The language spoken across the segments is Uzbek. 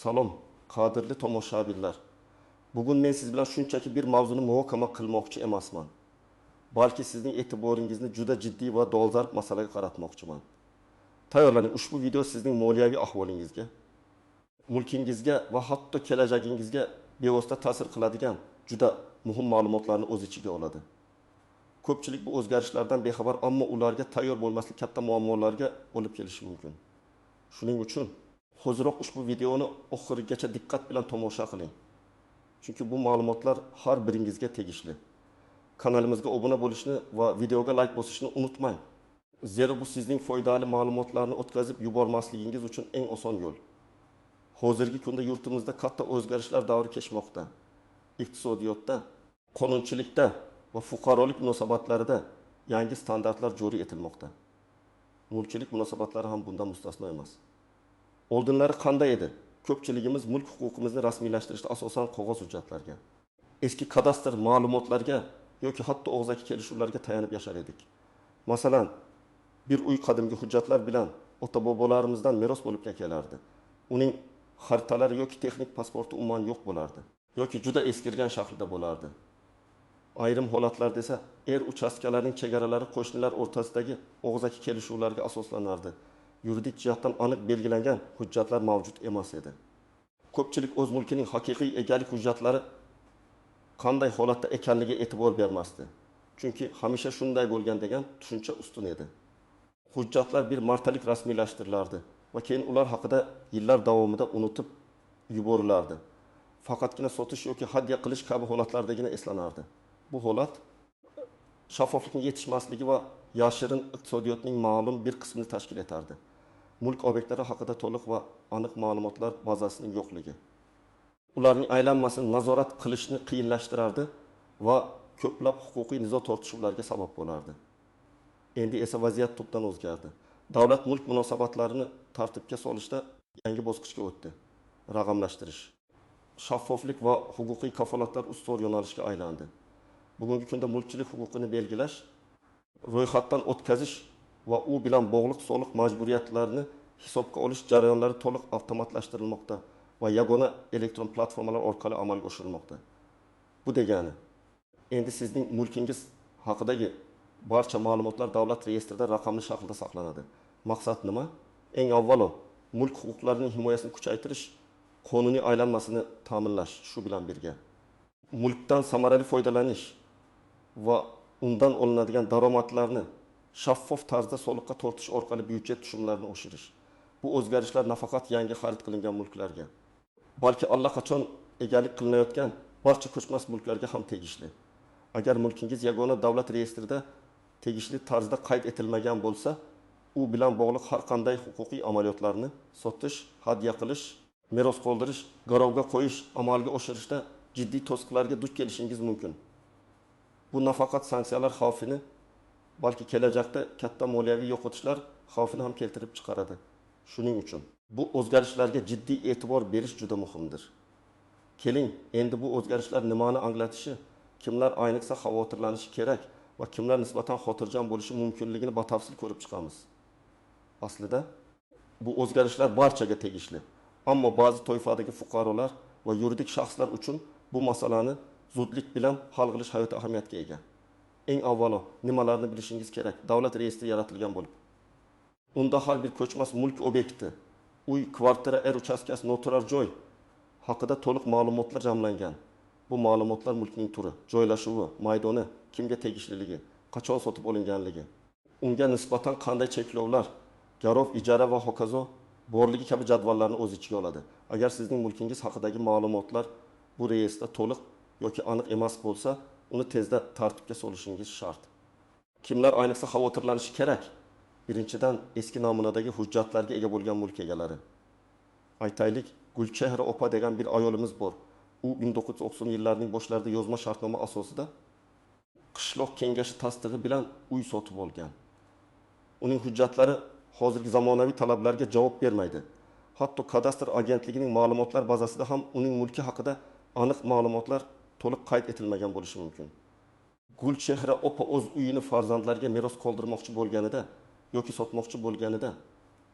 Salom, qadrli tomoshabinlar. Bugun men siz bilan shunchaki bir mavzuni muhokama qilmoqchi emasman. Balki sizning e'tiboringizni juda jiddiy va dolzarb masalaga qaratmoqchiman. Tayyorlaning, ushbu video sizning moliyaviy ahvolingizga, mulkingizga va hatto kelajagingizga bevosita ta'sir qiladigan juda muhim ma'lumotlarni o'z ichiga oladi. Ko'pchilik bu o'zgarishlardan bexabar, ammo ularga tayyor bo'lmaslik katta muammolarga olib kelishi mumkin. Shuning uchun hoziroq ushbu videoni oxirigacha diqqat bilan tomosha qiling. Chunki bu ma'lumotlar har biringizga tegishli. Kanalimizga obuna bo'lishni va videoga like bosishni unutmang. Zero bu sizning foydali ma'lumotlarni o'tkazib yubormasligingiz uchun eng oson yo'l. Hozirgi kunda yurtimizda katta o'zgarishlar davri kechmoqda. Iqtisodiyotda, qonunchilikda va fuqarolik munosabatlarida yangi standartlar joriy etilmoqda. Mulkchilik munosabatlari ham bundan mustasno emas. Oldinlari qanday edi? Ko'pchiligimiz mulk huquqimizni rasmiylashtirishda asosan qog'oz hujjatlarga, eski kadastr ma'lumotlarga yoki hatto og'zaki kelishuvlarga tayanib yashar edik. Masalan, bir uy qadimgi hujjatlar bilan ota-bobolarimizdan meros bo'lib kelardi. Uning xaritalari yoki texnik pasporti umuman yo'q bo'lardi yoki juda eskirgan shaklda bo'lardi. Ayrim holatlarda esa uchastkalarining chegaralari qo'shnilar o'rtasidagi og'zaki kelishuvlarga asoslanardi. Yuridik jihatdan aniq belgilangan hujjatlar mavjud emas edi. Ko'pchilik o'z mulkining haqiqiy egalik hujjatlari qanday holatda ekanligiga e'tibor bermasdi. Chunki hamisha shunday bo'lgan degan tushuncha ustun edi. Hujjatlar bir martalik rasmiylashtirilardi va keyin ular haqida yillar davomida unutib yuborilardi. Faqatgina sotish yoki hadya qilish kabi holatlardagina eslanardi. Bu holat shaffoflikning yetishmasligi va yashirin iqtisodiyotning ma'lum bir qismini tashkil etardi. Mulk obyektlari haqida to'liq va aniq ma'lumotlar bazasining yo'qligi ularning aylanmasini nazorat qilishni qiyinlashtirardi va ko'plab huquqiy nizo tortishuvlarga sabab bo'lardi. Endi esa vaziyat tubdan o'zgardi. Davlat mulk munosabatlarini tartibga solishda yangi bosqichga o'tdi. Raqamlashtirish, shaffoflik va huquqiy kafolatlar ustuvor yo'nalishga aylandi. Bugungi kunda mulkchilik huquqini belgilash, ro'yxatdan o'tkazish va u bilan bog'liq soliq majburiyatlarini hisobga olish jarayonlari to'liq avtomatlashtirilmoqda va yagona elektron platformalar orqali amalga oshirilmoqda. Bu degani, endi sizning mulkingiz haqidagi barcha ma'lumotlar davlat reyestrida raqamli shaklda saqlanadi. Maqsad nima? Eng avvalo, mulk huquqlarining himoyasini kuchaytirish, qonuniy aylanmasini ta'minlash shu bilan birga. Mulkdan samarali foydalanish va undan olinadigan daromadlarni shaffof tarzda soliqqa tortish orqali byudjet tushumlarini oshirish. Bu o'zgarishlar nafaqat yangi xarid qilingan mulklarga, balki allaqachon egalik qilinayotgan barcha ko'chmas mulklarga ham tegishli. Agar mulkingiz yagona davlat reyestrida tegishli tarzda qayd etilmagan bo'lsa, u bilan bog'liq har qanday huquqiy amaliyotlarni sotish, hadya qilish, meros qoldirish, garovga qo'yish amalga oshirishda jiddiy to'siqlarga duch kelishingiz mumkin. Bu nafaqat sanksiyalar xavfini, balki kelajakda katta moliyaviy yo'qotishlar xavfini ham keltirib chiqaradi. Shuning uchun bu o'zgarishlarga jiddiy e'tibor berish juda muhimdir. Keling, endi bu o'zgarishlar nimani anglatishi, kimlar ayniqsa xavotirlanishi kerak va kimlar nisbatan xotirjam bo'lishi mumkinligini batafsil ko'rib chiqamiz. Aslida bu o'zgarishlar barchaga tegishli, ammo ba'zi toifadagi fuqarolar va yuridik shaxslar uchun bu masalani zudlik bilan hal qilish hayot ahamiyatga ega. Eng avvalo, nimalarni bilishingiz kerak? Davlat reyestri yaratilgan bo'lib, unda har bir ko'chmas mulk obyekti, uy, kvartira, uchastkasi, noturar joy haqida to'liq ma'lumotlar jamlangan. Bu ma'lumotlar mulkning turi, joylashuvi, maydoni, kimga tegishliligi, qachon sotib olinganligi, unga nisbatan qanday cheklovlar, garov, ijara va hokazo borligi kabi jadvallarni o'z ichiga oladi. Agar sizning mulkingiz haqidagi ma'lumotlar bu reyestrda to'liq yoki aniq emas bo'lsa, uni tezda tartibga solishingiz shart. Kimlar ayniqsa xavotirlanishi kerak? Birinchidan, eski namunadagi hujjatlarga ega bo'lgan mulk egalari. Aytaylik, Gulchehra opa degan bir ayolimiz bor. U 1990 yillarning boshlarida yozma shartnoma asosida qishloq kengashi tasdig'i bilan uy sotib olgan. Uning hujjatlari hozirgi zamonaviy talablarga javob bermaydi. Hatto kadastr agentligining ma'lumotlar bazasida ham uning mulki haqida aniq ma'lumotlar to'liq qayd etilmagan bo'lishi mumkin. Gulchehra opa o'z uyini farzandlarga meros qoldirmoqchi bo'lganida yoki sotmoqchi bo'lganida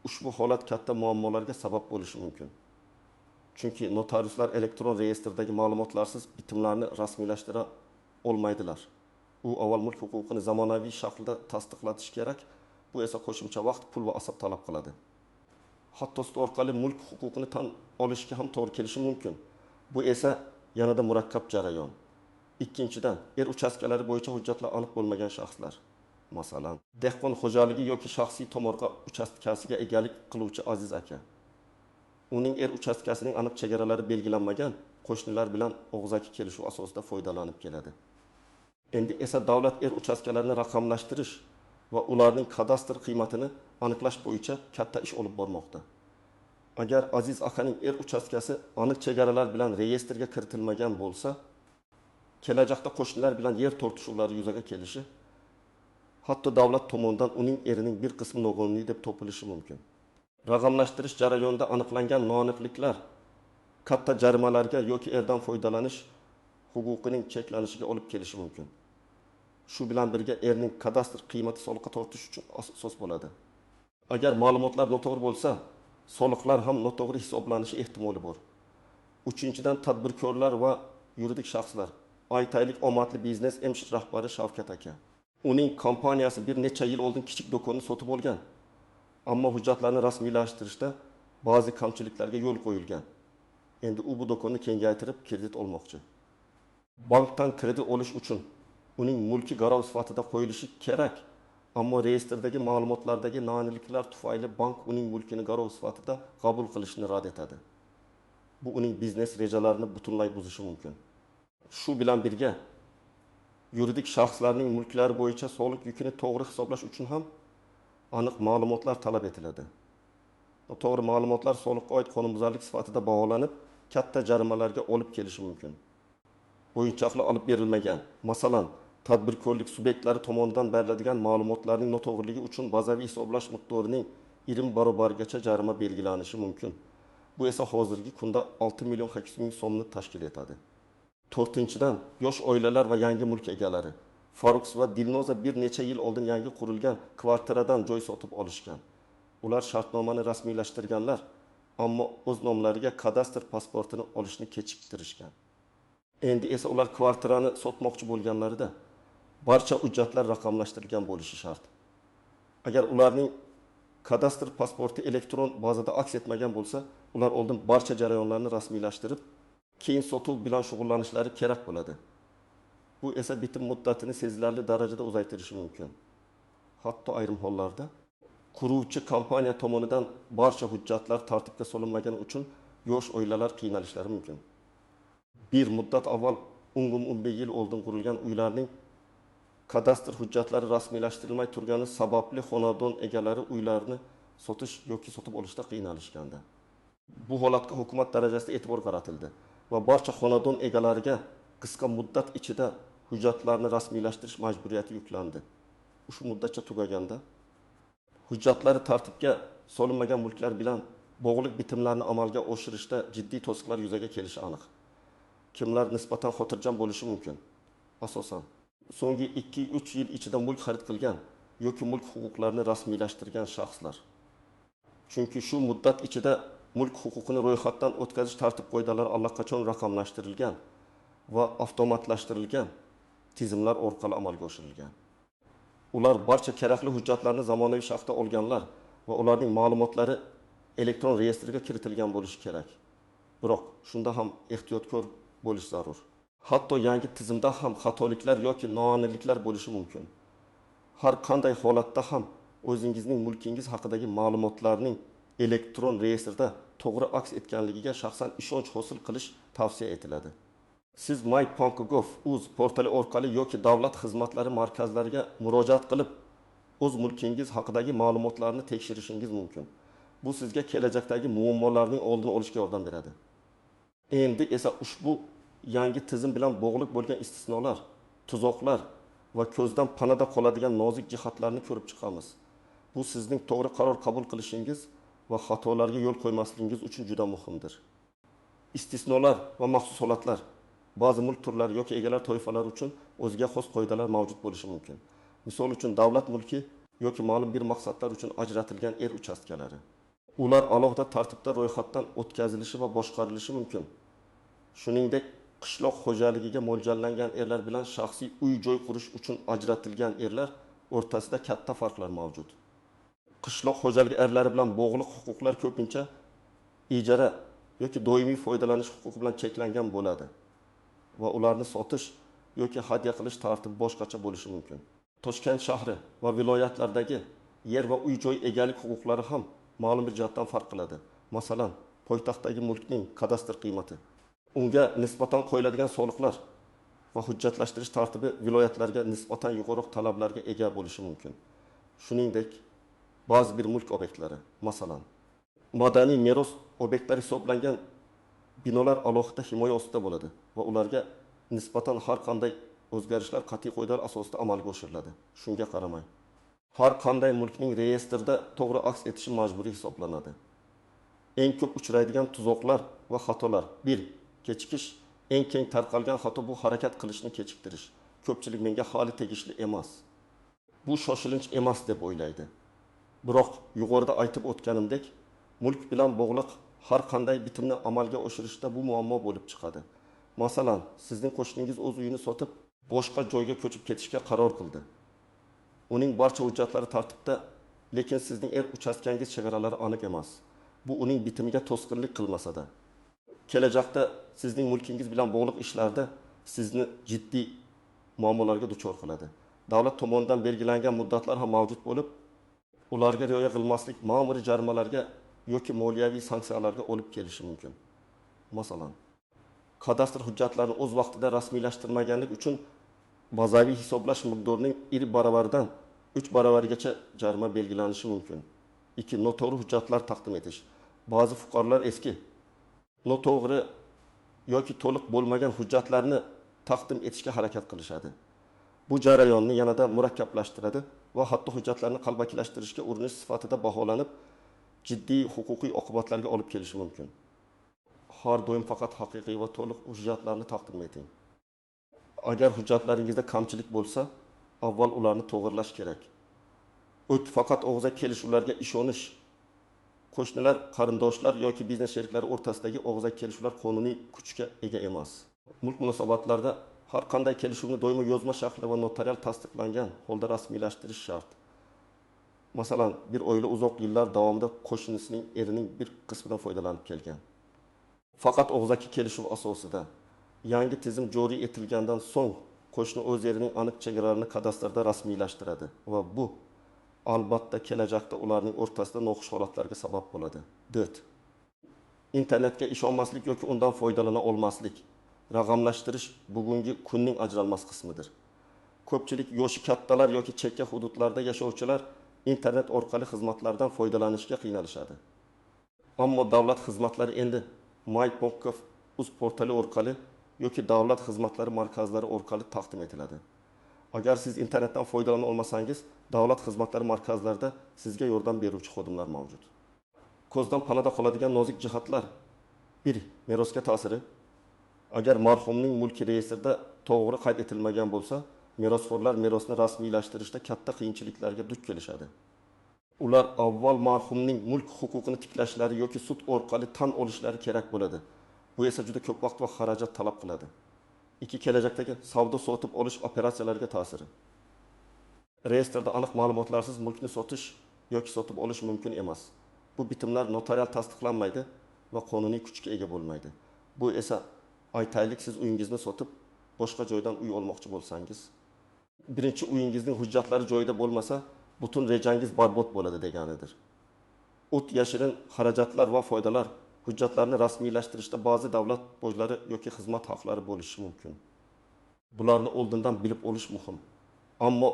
ushbu holat katta muammolarga sabab bo'lishi mumkin. Chunki notariuslar elektron reyestrdagi ma'lumotlarsiz bitimlarni rasmiylashtira olmaydilar. U avval mulk huquqini zamonaviy shaklda tasdiqlatish kerak. Bu esa qo'shimcha vaqt, pul va asob talab qiladi. Hattost orqali mulk huquqini tan olishga ham to'g'ri kelishi mumkin. Bu esa yanada murakkab jarayon. Ikkinchidan, uchastkalari bo'yicha hujjatlar olib bo'lmagan shaxslar. Masalan, dehqon xo'jaligi yoki shaxsiy tomorqa uchastkasiga egalik qiluvchi aziz aka. Uning uchastkasining aniq chegaralari belgilanmagan, qo'shnilar bilan og'zaki kelishuv asosida foydalanib keladi. Endi esa davlat uchastkalarini raqamlashtirish va ularning kadastr qiymatini aniqlash bo'yicha katta ish olib bormoqda. Agar aziz akaning uchastkasi aniq chegaralar bilan reyestrga kiritilmagan bo'lsa, kelajakda qo'shnilar bilan yer tortishuvlari yuzaga kelishi, hatto davlat tomonidan uning erining bir qismi noqonuniy deb topilishi mumkin. Raqamlashtirish jarayonida aniqlangan noaniqliklar katta jarimalarga yoki erdan foydalanish huquqining cheklanishiga olib kelishi mumkin. Shu bilan birga erning kadastr qiymati soliqqa tortish uchun asos bo'ladi. Agar ma'lumotlar noto'g'ri bo'lsa, soliqlar ham noto'g'ri hisoblanishi ehtimoli bor. Uchinchidan, tadbirkorlar va yuridik shaxslar. Aytaylik, omadli biznes MC rahbari Shavkat aka. Uning kompaniyasi bir necha yil oldin kichik do'konni sotib olgan. Ammo hujjatlarni rasmiylashtirishda ba'zi kamchiliklarga yo'l qo'yilgan. Endi u bu do'konni kengaytirib kredit olmoqchi. Bankdan kredit olish uchun uning mulki garov sifatida qo'yilishi kerak. Ammo reyestrdagi ma'lumotlardagi noaniqliklar tufayli bank uning mulkini garov sifatida qabul qilishni rad etadi. Bu uning biznes rejalarini butunlay buzishi mumkin. Shu bilan birga yuridik shaxslarning mulklari bo'yicha soliq yukini to'g'ri hisoblash uchun ham aniq ma'lumotlar talab etiladi. To'g'ri ma'lumotlar soliqqa oid qonunbuzarlik sifatida baholanib, katta jarimalarga olib kelishi mumkin. O'yinchoqlar olib berilmagan, masalan, tadbirkorlik subyektlari tomonidan beriladigan ma'lumotlarning noto'g'riligi uchun bazaviy hisoblash miqdorining 20 barobargacha jarima belgilanishi mumkin. Bu esa hozirgi kunda 6.800.000 so'mni tashkil etadi. To'rtinchidan, yosh oilalar va yangi mulk egalari. Farux va Dilnoza bir necha yil oldin yangi qurilgan kvartiradan joy sotib olishgan. Ular shartnomani rasmiylashtirganlar, ammo o'z nomlariga kadastr pasportini olishni kechiktirishgan. Endi esa ular kvartirani sotmoqchi bo'lganlarida barcha hujjatlar raqamlashtirilgan bo'lishi shart. Agar ularning kadastr pasporti elektron bazada aks etmagan bo'lsa, ular oldin barcha jarayonlarni rasmiylashtirib, keyin sotuv bilan shug'ullanishlari kerak bo'ladi. Bu esa bitim muddatini sezilarli darajada uzaytirishi mumkin. Hatto ayrim hollarda quruvchi kompaniya tomonidan barcha hujjatlar tartibga solinmagani uchun yosh oilalar qiynalishlari mumkin. Bir muddat avval 10 yil oldin qurilgan uylarning kadastr hujjatlari rasmiylashtirilmay turgani sababli xonadon egalari uylarni sotish yoki sotib olishda qiynalishgandi. Bu holatga hukumat darajasida e'tibor qaratildi va barcha xonadon egalariga qisqa muddat ichida hujjatlarni rasmiylashtirish majburiyati yuklandi. Shu muddatcha tugaganda hujjatlari tartibga solinmagan mulklar bilan bog'liq bitimlarni amalga oshirishda jiddiy to'siqlar yuzaga kelishi aniq. Kimlar nisbatan xotirjam bo'lishi mumkin? Asosan, so'nggi 2-3 yil ichida mulk xarid qilgan yoki mulk huquqlarini rasmiylashtirgan shaxslar. Chunki shu muddat ichida mulk huquqini ro'yxatdan o'tkazish tartib-qoidalari allaqachon raqamlashtirilgan va avtomatlashtirilgan tizimlar orqali amalga oshirilgan. Ular barcha kerakli hujjatlarni zamonaviy shaklda olganlar va ularning ma'lumotlari elektron reyestrga kiritilgan bo'lishi kerak. Biroq shunda ham ehtiyotkor bo'lish zarur. Hatto yangi tizimda ham xatoliklar yoki noaniqliklar bo'lishi mumkin. Har qanday holatda ham o'zingizning mulkingiz haqidagi ma'lumotlarning elektron reyestrda to'g'ri aks etganligiga shaxsan ishonch hosil qilish tavsiya etiladi. Siz my.gov.uz portali orqali yoki davlat xizmatlari markazlariga murojaat qilib, o'z mulkingiz haqidagi ma'lumotlarni tekshirishingiz mumkin. Bu sizga kelajakdagi muammolarning oldini olishga yordam beradi. Endi esa ushbu yangi tizim bilan bog'liq bo'lgan istisnolar, tuzoqlar va ko'zdan panada qoladigan nozik jihatlarni ko'rib chiqamiz. Bu sizning to'g'ri qaror qabul qilishingiz va xatolarga yo'l qo'ymasligingiz uchun juda muhimdir. Istisnolar va maxsus holatlar ba'zi mulk turlari yoki egalar toifalari uchun o'ziga xos qoidalar mavjud bo'lishi mumkin. Misol uchun davlat mulki yoki ma'lum bir maqsadlar uchun ajratilgan uchastkalari. Ular alohida tartibda ro'yxatdan o'tkazilishi va boshqarilishi mumkin. Shuningdek, qishloq xo'jaligiga mo'ljallangan erlar bilan shaxsiy uy-joy qurish uchun ajratilgan erlar o'rtasida katta farqlar mavjud. Qishloq xo'jaligi erlari bilan bog'liq huquqlar ko'pincha ijara yoki doimiy foydalanish huquqi bilan cheklangan bo'ladi va ularni sotish yoki hadya qilish tartibi boshqacha bo'lishi mumkin. Toshkent shahri va viloyatlardagi yer va uy-joy egalik huquqlari ham ma'lum bir jihatdan farq qiladi. Masalan, poytaxtdagi mulkning kadastr qiymati, unga nisbatan qo'yiladigan soliqlar va hujjatlashtirish tartibi viloyatlarga nisbatan yuqori talablarga ega bo'lishi mumkin. Shuningdek, ba'zi bir mulk obyektlari, masalan, madaniy meros obyektlari hisoblangan binolar alohida himoya ostida bo'ladi va ularga nisbatan har qanday o'zgarishlar qat'iy qoidalar asosida amalga oshiriladi. Shunga qaramay, har qanday mulkning reyestrda to'g'ri aks etishi majburiy hisoblanadi. Eng ko'p uchraydigan tuzoqlar va xatolar: 1. Kechikish. Eng keng tarqalgan xato bu harakat qilishni kechiktirish. Ko'pchilik menga hali tegishli emas, bu shoshilinch emas deb o'ylaydi. Biroq yuqorida aytib o'tganimdek, mulk bilan bog'liq har qanday bitimni amalga oshirishda bu muammo bo'lib chiqadi. Masalan, sizning qo'shningiz o'z uyini sotib, boshqa joyga ko'chib ketishga qaror qildi. Uning barcha hujjatlari tartibda, lekin sizning uchastkangiz chegaralari aniq emas. Bu uning bitimiga to'sqinlik qilmasa-da, kelajakda sizning mulkingiz bilan bog'liq ishlarda sizni jiddiy muammolarga duchor qiladi. Davlat tomonidan belgilangan muddatlar ham mavjud bo'lib, ularga rioya qilmaslik ma'muriy jarimalarga yoki moliyaviy sanksiyalarga olib kelishi mumkin. Masalan, kadastr hujjatlarini o'z vaqtida rasmiylashtirmaganlik uchun bazaviy hisoblash miqdorining 1 baravaridan 3 baravarigacha jarima belgilanishi mumkin. 2. Noto'g'ri hujjatlar taqdim etish. Ba'zi fuqarolar eski, noto'g'ri yoki to'liq bo'lmagan hujjatlarni taqdim etishga harakat qilishadi. Bu jarayonni yanada murakkablashtiradi va hatto hujjatlarni qalbakilashtirishga urinish sifatida baholanib, jiddiy huquqiy oqibatlarga olib kelishi mumkin. Har doim faqat haqiqiy va to'liq hujjatlarni taqdim eting. Agar hujjatlaringizda kamchilik bo'lsa, avval ularni to'g'irlash kerak. Faqat og'zaki kelishuvlarga ishonish, qo'shnilar, qarindoshlar yoki biznes sheriklari o'rtasidagi og'zaki kelishuvlar qonuniy kuchga ega emas. Mulk munosabatlarida har qanday kelishuvni doimo yozma shaklda va notarial tasdiqlangan holda rasmiylashtirish shart. Masalan, bir oila uzoq yillar davomida qo'shnisining erining bir qismidan foydalanib kelgan. Faqat og'zaki kelishuv asosida yangi tizim joriy etilgandan so'ng qo'shni o'z yerining aniq chegaralarini kadastrda rasmiylashtiradi va bu albatta kelajakda ularning o'rtasida noxush holatlarga sabab bo'ladi. 4. Internetga ishonmaslik yoki undan foydalana olmaslik. Raqamlashtirish bugungi kunning ajralmas qismidir. Ko'pchilik yoshi kattalar yoki chekka hududlarda yashovchilar internet orqali xizmatlardan foydalanishga qiynalishadi. Ammo davlat xizmatlari endi MyPonkov.uz portali orqali yoki davlat xizmatlari markazlari orqali taqdim etiladi. Agar siz internetdan foydalana olmasangiz, davlat xizmatlari markazlarida sizga yordam beruvchi xodimlar mavjud. Ko'zdan panada qoladigan nozik jihatlar: 1. Merosga ta'siri. Agar marhumning mulki reyestrida to'g'ri qayd etilmagan bo'lsa, merosxo'rlar merosni rasmiylashtirishda katta qiyinchiliklarga duch kelishadi. Ular avval marhumning mulk huquqini tiklashlari yoki sud orqali tan olishlari kerak bo'ladi. Bu esa juda ko'p vaqt va xarajat talab qiladi. 2. Kelajakdagi savdo sotib olish operatsiyalariga ta'siri. Reyestrda aniq ma'lumotlarsiz mulkni sotish yoki sotib olish mumkin emas. Bu bitimlar notarial tasdiqlanmaydi va qonuniy kuchga ega bo'lmaydi. Bu esa, aytaylik, siz uyingizni sotib boshqa joydan uy olmoqchi bo'lsangiz, birinchi uyingizning hujjatlari joyida bo'lmasa, butun rejangiz barbod bo'ladi deganidir. O't yashirin xarajatlar va foydalar hujjatlarni rasmiylashtirishda ba'zi davlat bojlari yoki xizmat haqlari bo'lishi mumkin. Bularni oldindan bilib olish muhim. Ammo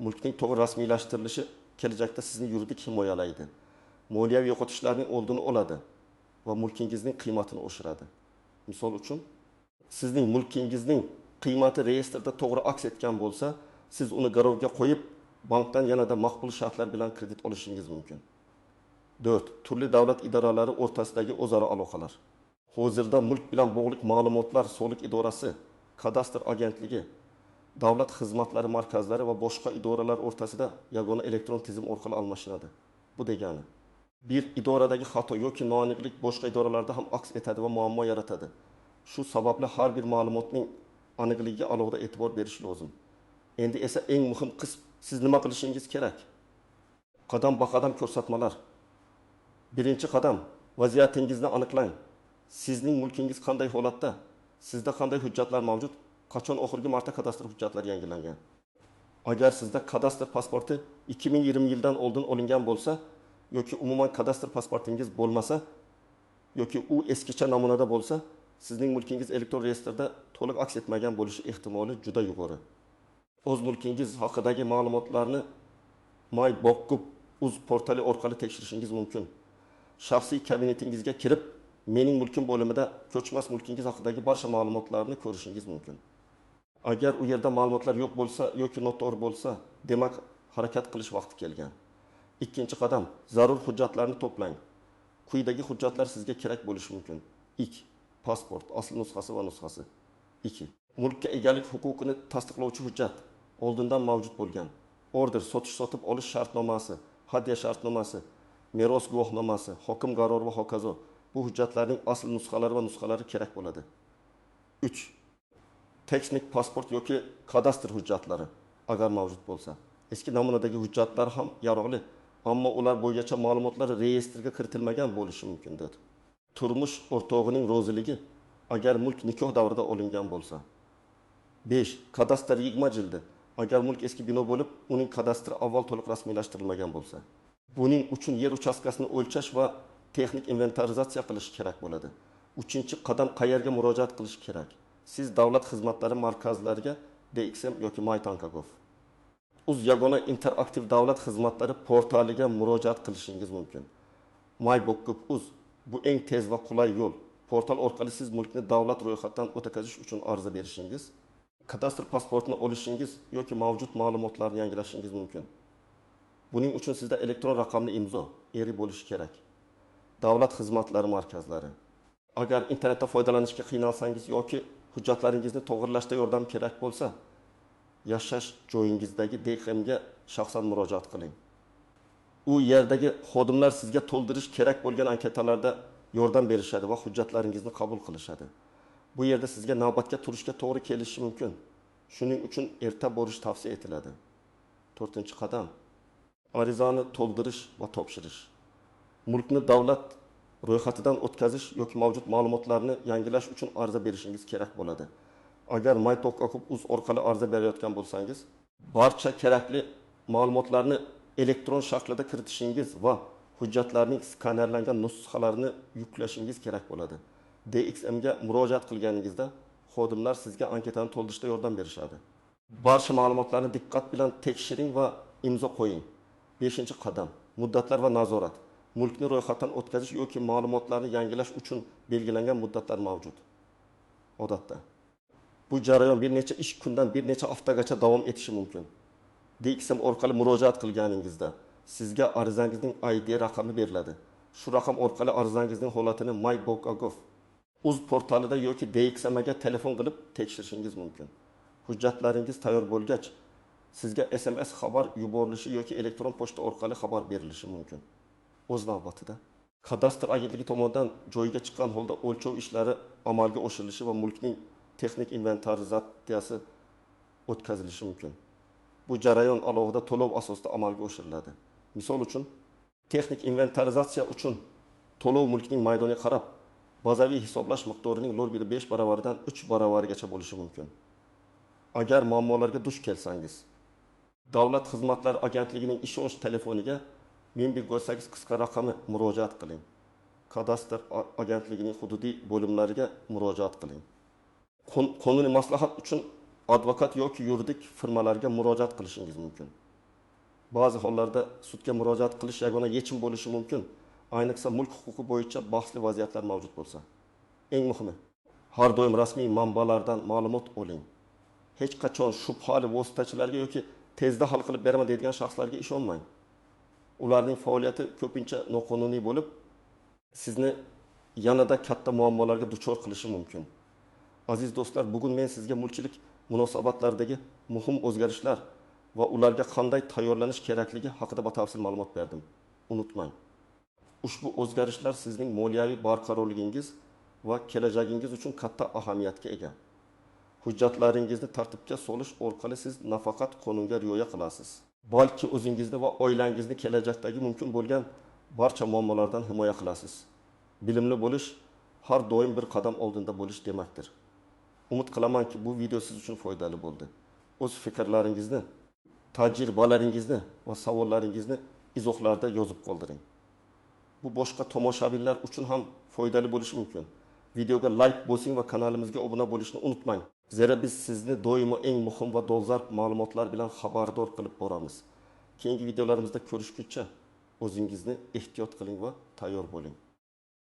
mulkning to'g'ri rasmiylashtirilishi kelajakda sizni yuridik himoyalaydi. Moliyaviy yo'qotishlarning oldini oladi va mulkingizning qiymatini oshiradi. Misol uchun, sizning mulkingizning qiymati reyestrda to'g'ri aks etgan bo'lsa, siz uni garovga qo'yib, bankdan yanada maqbul shartlar bilan kredit olishingiz mumkin. 4. Turli davlat idoralari o'rtasidagi o'zaro aloqalar. Hozirda mulk bilan bog'liq ma'lumotlar soliq idorasi, kadastr agentligi, davlat xizmatlari markazlari va boshqa idoralar o'rtasida yagona elektron tizim orqali almashinadi. Bu degani, bir idoradagi xato yoki noaniqlik boshqa idoralarda ham aks etadi va muammo yaratadi. Shu sababli har bir ma'lumotning aniqligiga alohida e'tibor berish lozim. Endi esa eng muhim qism, siz nima qilishingiz kerak? Qadam-baqadam ko'rsatmalar. Birinchi qadam, vaziyatingizni aniqlang. Sizning mulkingiz qanday holatda? Sizda qanday hujjatlar mavjud? Qachon oxirgi marta kadastr hujjatlari yangilangan? Agar sizda kadastr pasporti 2020 yildan oldin olingan bo'lsa, yoki umuman kadastr pasportingiz bo'lmasa, yoki u eskicha namunada bo'lsa, sizning mulkingiz elektron reyestrda to'liq aks etmagan bo'lishi ehtimoli juda yuqori. O'z mulkingiz haqidagi ma'lumotlarni My.Bokkub.uz portali orqali tekshirishingiz mumkin. Shaxsiy kabinetingizga kirib, mening mulkim bo'limida ko'chmas mulkingiz haqidagi barcha ma'lumotlarni ko'rishingiz mumkin. Agar u yerda ma'lumotlar yo'q bo'lsa yoki noto'g'ri bo'lsa, demak harakat qilish vaqti kelgan. Ikkinchi qadam, zarur hujjatlarni to'plang. Quyidagi hujjatlar sizga kerak bo'lishi mumkin. 1. Pasport, asl nusxasi va nusxasi. 2. Mulkka egalik huquqini tasdiqlovchi hujjat, oldindan mavjud bo'lgan. Order, sotish-sotib olish shartnomasi, hadya shartnomasi, meros guvohnomasi, hokim qarori va hokazo. Bu hujjatlarning asl nusxalari va nusxalari kerak bo'ladi. 3. Texnik pasport yoki kadastr hujjatlari agar mavjud bo'lsa. Eski namunadagi hujjatlar ham yaroqli, ammo ular bo'yicha ma'lumotlar reyestrga kiritilmagan bo'lishi mumkindir. Turmush o'rtog'ining roziligi agar mulk nikoh davrida olingan bo'lsa. 5. Kadastr yig'ma jildi agar mulk eski bino bo'lib, uning kadastri avval to'liq rasmiylashtirilmagan bo'lsa. Buning uchun yer uchastkasini o'lchash va texnik inventarizatsiya qilish kerak bo'ladi. 3-qadam qayerga murojaat qilish kerak? Siz davlat xizmatlari markazlariga DXM yoki My.Tankagov. Uz yagona interaktiv davlat xizmatlari portaliga murojaat qilishingiz mumkin. My.Bokkub.uz bu eng tez va qulay yo'l. Portal orqali siz mulkni davlat ro'yxatidan o'tkazish uchun ariza berishingiz, kadastr pasportini olishingiz yoki mavjud ma'lumotlarni yangilashingiz mumkin. Buning uchun sizda elektron raqamli imzo eri bo'lishi kerak. Davlat xizmatlari markazlari. Agar internetdan foydalanishga qiynalsangiz yoki hujjatlaringizni to'g'rilashda yordam kerak bo'lsa, yashash joyingizdagi DXMga shaxsan murojaat qiling. U yerdagi xodimlar sizga to'ldirish kerak bo'lgan anketalarda yordam berishadi va hujjatlaringizni qabul qilishadi. Bu yerda sizga navbatga turishga to'g'ri kelishi mumkin. Shuning uchun erta borish tavsiya etiladi. 4-qadam. Arizani to'ldirish va topshirish. Mulkni davlat ro'yxatidan o'tkazish yoki mavjud ma'lumotlarni yangilash uchun ariza berishingiz kerak bo'ladi. Agar My.Tankagov.uz orqali ariza berayotgan bo'lsangiz, barcha kerakli ma'lumotlarni elektron shaklda kiritishingiz va hujjatlarning skanerlangan nusxalarini yuklashingiz kerak bo'ladi. DXMga murojaat qilganingizda xodimlar sizga anketani to'ldirishda yordam berishadi. Barcha ma'lumotlarni diqqat bilan tekshiring va imzo qo'ying. 5-qadam. Muddatlar va nazorat. Mulkni ro'yxatdan o'tkazish yoki ma'lumotlarni yangilash uchun belgilangan muddatlar mavjud. Odatda bu jarayon bir necha ish kundan bir necha haftagacha davom etishi mumkin. DXM orqali murojaat qilganingizda sizga arizangizning ID raqami beriladi. Shu raqam orqali arizangizning holatini My.Bokkub.uz portalida yoki DXMga telefon qilib tekshirishingiz mumkin. Hujjatlaringiz tayyor bo'lgach, sizga SMS xabar yuborilishi yoki elektron pochta orqali xabar berilishi mumkin. O'z navbatida, kadastr agentligi tomonidan joyiga chiqqan holda o'lchov ishlari amalga oshirilishi va mulkning texnik inventarizatsiyasi o'tkazilishi mumkin. Bu jarayon alohida to'lov asosida amalga oshiriladi. Misol uchun, texnik inventarizatsiya uchun to'lov mulkning maydoniga qarab, bazaviy hisoblash miqdorining 0,5 baravaridan 3 baravarigacha bo'lishi mumkin. Agar muammolarga duch kelsangiz, Davlat xizmatlari agentligining ishonch telefoniga 1108 qisqa raqami murojaat qiling. Kadastr agentligining hududiy bo'limlariga murojaat qiling. Qonuniy maslahat uchun advokat yoki yuridik firmalarga murojaat qilishingiz mumkin. Ba'zi hollarda sudga murojaat qilish yagona yechim bo'lishi mumkin, ayniqsa mulk huquqi bo'yicha bahsli vaziyatlar mavjud bo'lsa. Eng muhimi, har doim rasmiy manbalardan ma'lumot oling. Hech qachon shubhali vositachilarga yoki tezda hal qilib beraman deydigan shaxslarga ishonmang. Ularning faoliyati ko'pincha noqonuniy bo'lib, sizni yanada katta muammolarga duchor qilishi mumkin. Aziz do'stlar, bugun men sizga mulkchilik munosabatlaridagi muhim o'zgarishlar va ularga qanday tayyorlanish kerakligi haqida batafsil ma'lumot berdim. Unutmang, Ushbu o'zgarishlar sizning moliyaviy barqarorligingiz va kelajagingiz uchun katta ahamiyatga ega. Hujjatlaringizni tartibga solish orqali siz nafaqat qonunga rioya qilasiz, balki o'zingizni va oilangizni kelajakdagi mumkin bo'lgan barcha muammolardan himoya qilasiz. Bilimli bo'lish har doim bir qadam oldinda bo'lish demakdir. Umid qilamanki, bu video siz uchun foydali bo'ldi. O'z fikrlaringizni, tajribalaringizni va savollaringizni izohlarda yozib qoldiring. Bu boshqa tomoshabinlar uchun ham foydali bo'lishi mumkin. Videoga like bosing va kanalimizga obuna bo'lishni unutmang. Zero biz sizni doimo eng muhim va dolzarb ma'lumotlar bilan xabardor qilib boramiz. Keyingi videolarimizda ko'rishguncha o'zingizni ehtiyot qiling va tayyor bo'ling.